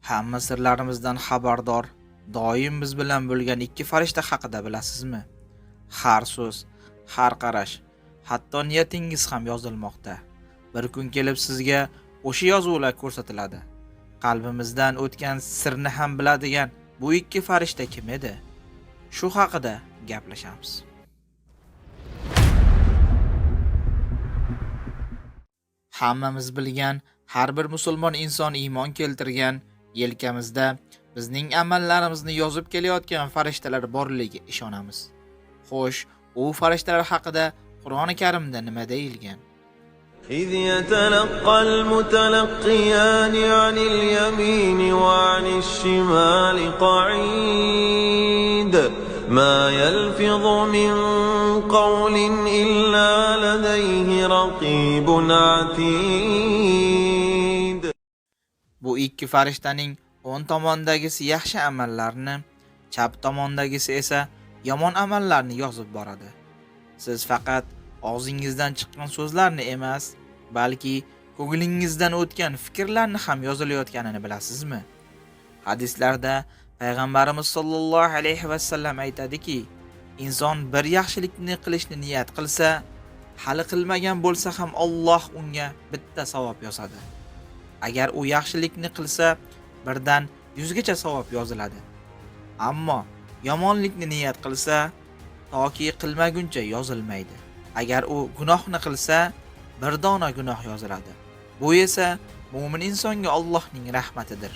Hamma sirlarimizdan xabardor, doim biz bilan bo'lgan ikki farishta haqida bilasizmi? Har so'z, har qarash, hatto niyatingiz ham yozilmoqda. Bir kun kelib sizga o'sha yozuvlar ko'rsatiladi. Qalbimizdan o'tgan sirni ham biladigan bu ikki farishta kim edi? Shu haqida gaplashamiz. Hammamiz bilgan, har bir musulmon inson iymon keltirgan, yelkamizda bizning amallarimizni yozib kelayotgan farishtalar borligiga ishonamiz. Xo'sh, u farishtalar haqida Qur'oni Karimda nima deyilgan? إذ يتلقى المتلقيان عن اليمين وعن الشمال قعيد ما يلفظ من قول إلا لديه رقيب عتيد. Bu ikki farishtaning o'ng tomondagisi yaxshi amallarni, chap tomondagisi esa yomon amallarni yozib boradi. Siz faqat og'zingizdan chiqqan so'zlarni emas, balki ko'nglingizdan o'tgan fikrlarni ham yozilayotganini bilasizmi? Hadislarda payg'ambarimiz sollallohu alayhi va sallam aytadiki, inson bir yaxshilikni qilishni niyat qilsa, hali qilmagan bo'lsa ham Alloh unga bitta savob yozadi. Agar u yaxshilikni qilsa, birdan 100 gacha savob yoziladi. Ammo yomonlikni niyat qilsa, toki qilmaguncha yozilmaydi. Agar u gunohni qilsa, bir dona gunoh yoziladi. Bu esa mu'min insonga Allohning rahmatidir.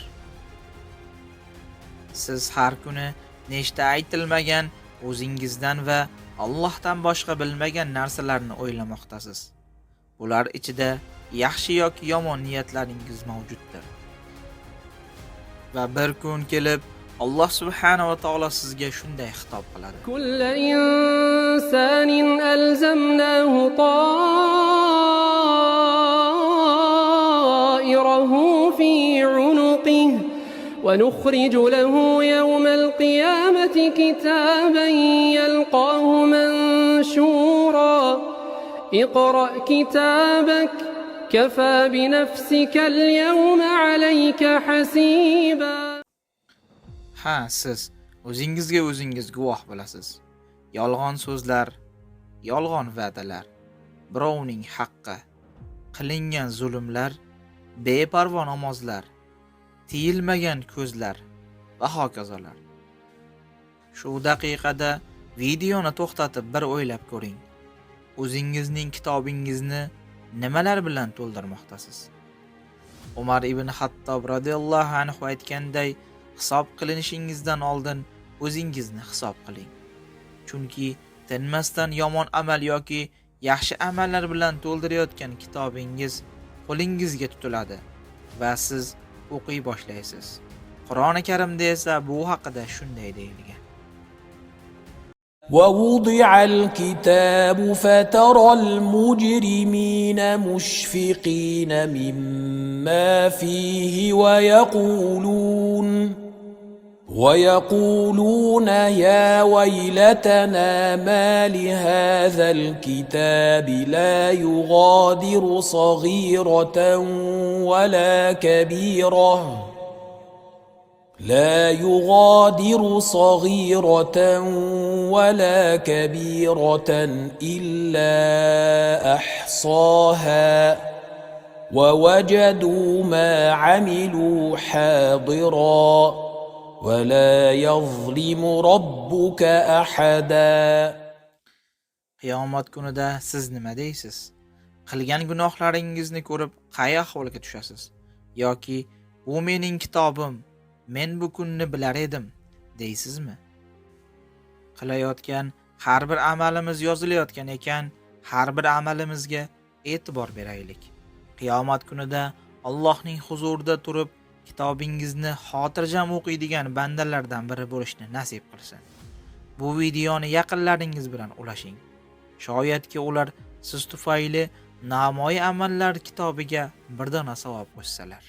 Siz har kuni nechta aytilmagan, o'zingizdan va Allohdan boshqa bilmagan narsalarni o'ylamoqdasiz. Bular ichida yaxshi yoki yomon niyatlaringiz mavjuddir. Va bir kun kelib Alloh subhanahu va taolo sizga shunday xitob qiladi. Kullu insanin alzamnahu ta'irahu fi 'unuqihi wa nukhriju lahu yawmal qiyamati kitaban yalqahu manshura. Iqra kitabak kafa bi nafsika al-yawma 'alayka hasiba. Ha, siz o'zingizga o'zingiz guvoh bo'lasiz. Yolg'on so'zlar, yolg'on va'dalar, birovning haqqi, qilingan zulmlar, beparvo namozlar, tiyilmagan ko'zlar va hokazolar. Shu daqiqada videoni to'xtatib bir o'ylab ko'ring. O'zingizning kitobingizni nimalar bilan to'ldirmoqdasiz? Umar ibn Hattob radhiyallohu anhu aytganday, hisob qilinishingizdan oldin o'zingizni hisob qiling. Chunki tinmasdan yomon amal yoki yaxshi amallar bilan to'ldirayotgan kitobingiz qo'lingizga tutiladi va siz o'qiy boshlaysiz. Qur'oni Karimda esa bu haqida shunday deyilgan. ووضع الكتاب فترى المجرمين مشفقين مما فيه ويقولون يا ويلتنا ما لهذا الكتاب لا يغادر صغيرة ولا كبيرة إلا أحصاها ووجدوا ما عملوا حاضرا ولا يظلم ربك أحدا. Qiyomat kunida siz nima deysiz? Qilgan gunohlaringizni ko'rib qay ahvolga tushasiz? Yoki bu mening kitobim, men bu kunni bilar edim deysizmi? Qilayotgan har bir amalimiz yozilayotgan ekan, har bir amalimizga e'tibor beraylik. Qiyomat kunida Allohning huzurida turib kitobingizni xotirjam o'qiydigan bandalardan biri bo'lishni nasib qilsin. Bu videoni yaqinlaringiz bilan ulashing. Shoyatki ular siz tufayli namoyi amallar kitobiga bir dona savob qo'shsalar.